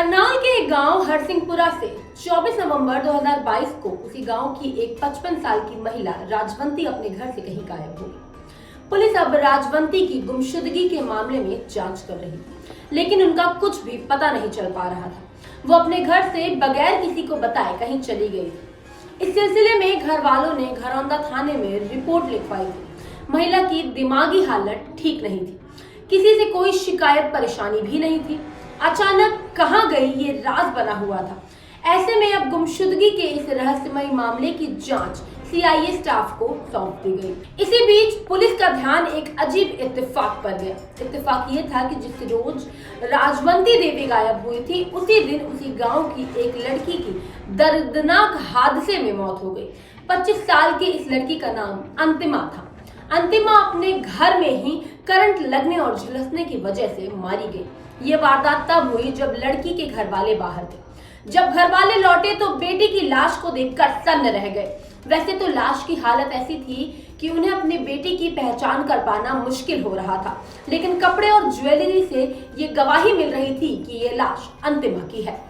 करनाल के एक गांव हरसिंहपुरा से 24 नवंबर 2022 को उसी गांव की एक 55 साल की महिला राजवंती अपने घर से कहीं गायब हो गई। पुलिस अब राजवंती की गुमशुदगी के मामले में जांच कर रही थी, लेकिन उनका कुछ भी पता नहीं चल पा रहा था। वो अपने घर से बगैर किसी को बताए कहीं चली गई थी। इस सिलसिले में घर वालों ने घरौंदा थाने में रिपोर्ट लिखवाई थी। महिला की दिमागी हालत ठीक नहीं थी, किसी से कोई शिकायत परेशानी भी नहीं थी। अचानक कहां गई ये राज बना हुआ था। ऐसे में अब गुमशुदगी के इस रहस्यमय मामले की जांच सीआईए स्टाफ को सौंप दी गई। इसी बीच पुलिस का ध्यान एक अजीब इत्तेफाक पर गया। इत्तेफाक ये था कि जिस रोज राजवंती देवी गायब हुई थी, उसी दिन उसी गांव की एक लड़की की दर्दनाक हादसे में मौत हो गई। 25 साल की इस लड़की का नाम अंतिमा था। अंतिमा अपने घर में ही करंट लगने और झुलसने की वजह से मारी गई। ये वारदात तब हुई जब लड़की के घर वाले बाहर थे। जब घर वाले लौटे तो बेटी की लाश को देखकर सन्न रह गए। वैसे तो लाश की हालत ऐसी थी कि उन्हें अपनी बेटी की पहचान कर पाना मुश्किल हो रहा था, लेकिन कपड़े और ज्वेलरी से ये गवाही मिल रही थी कि ये लाश अंतिमा की है।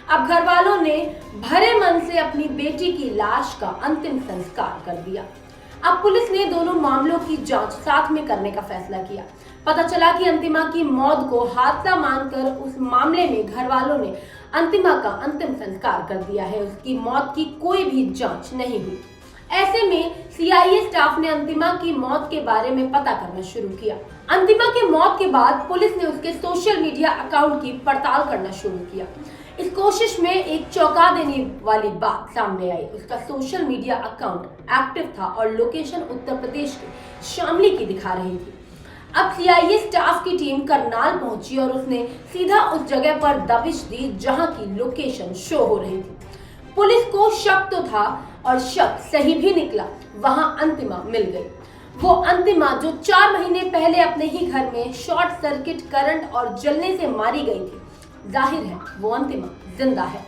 अब घर वालों ने भरे मन से अपनी बेटी की लाश का अंतिम संस्कार कर दिया। अब पुलिस ने दोनों मामलों की जांच साथ में करने का फैसला किया। पता चला कि अंतिमा की मौत को हादसा मानकर उस मामले में घर वालों ने अंतिमा का अंतिम संस्कार कर दिया है। उसकी मौत की कोई भी जांच नहीं हुई। ऐसे में सीआईए स्टाफ ने अंतिमा की मौत के बारे में पता करना शुरू किया। अंतिमा की मौत के बाद पुलिस ने उसके सोशल मीडिया अकाउंट की पड़ताल करना शुरू किया। इस कोशिश में एक चौंका देने वाली बात सामने आई। उसका सोशल मीडिया अकाउंट एक्टिव था और लोकेशन उत्तर प्रदेश के शामली की दिखा रही थी। अब सीआईए स्टाफ की टीम करनाल पहुंची और उसने सीधा उस जगह पर दबिश दी जहां की लोकेशन शो हो रही थी। पुलिस को शक तो था और शक सही भी निकला। वहां अंतिमा मिल गई। वो अंतिमा जो 4 महीने पहले अपने ही घर में शॉर्ट सर्किट करंट और जलने से मारी गई थी। जाहिर है वो अंतिमा जिंदा है।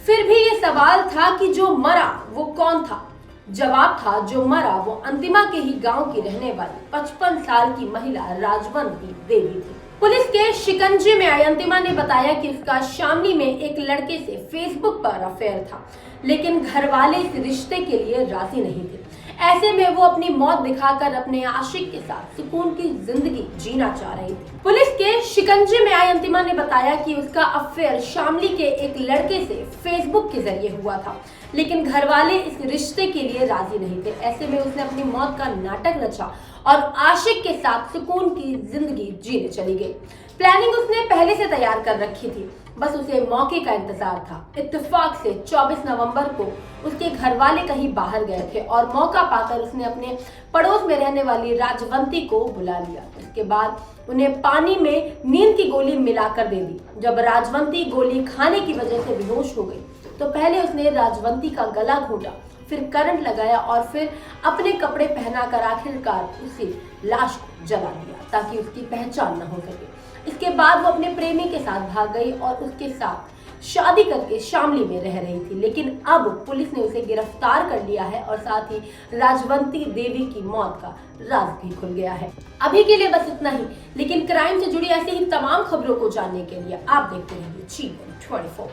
फिर भी ये सवाल था कि जो मरा वो कौन था। जवाब था जो मरा वो अंतिमा के ही गांव की रहने वाली 55 साल की महिला राजवंती देवी थी। पुलिस के शिकंजे में आई अंतिमा ने बताया कि उसका शामली में एक लड़के से फेसबुक पर अफेयर था, लेकिन घर वाले इस रिश्ते के लिए राजी नहीं थे। ऐसे में वो अपनी मौत दिखाकर अपने आशिक के साथ सुकून की जिंदगी जीना चाह रही थी। पुलिस के शिकंजे में आई अंतिमा ने बताया कि उसका अफेयर शामली के एक लड़के से फेसबुक के जरिए हुआ था, लेकिन घर वाले इस रिश्ते के लिए राजी नहीं थे। ऐसे में उसने अपनी मौत का नाटक रचा और आशिक के साथ सुकून की जिंदगी जीने चली गई। प्लानिंग उसने पहले से तैयार कर रखी थी, बस उसे मौके का इंतजार था। इत्तेफाक से 24 नवंबर को उसके घर वाले कहीं बाहर गए थे और मौका पाकर उसने अपने पड़ोस में रहने वाली राजवंती को बुला लिया। इसके बाद उन्हें पानी में नींद की गोली मिलाकर दे दी। जब राजवंती गोली खाने की वजह से बेहोश हो गई तो पहले उसने राजवंती का गला घोंटा, फिर करंट लगाया और फिर अपने कपड़े पहनाकर आखिरकार उसी लाश को जला दिया ताकि उसकी पहचान न हो सके। इसके बाद वो अपने प्रेमी के साथ भाग गई और उसके साथ शादी करके शामली में रह रही थी। लेकिन अब पुलिस ने उसे गिरफ्तार कर लिया है और साथ ही राजवंती देवी की मौत का राज भी खुल गया है। अभी के लिए बस इतना ही, लेकिन क्राइम से जुड़ी ऐसी ही तमाम खबरों को जानने के लिए आप देखते रहिए G124।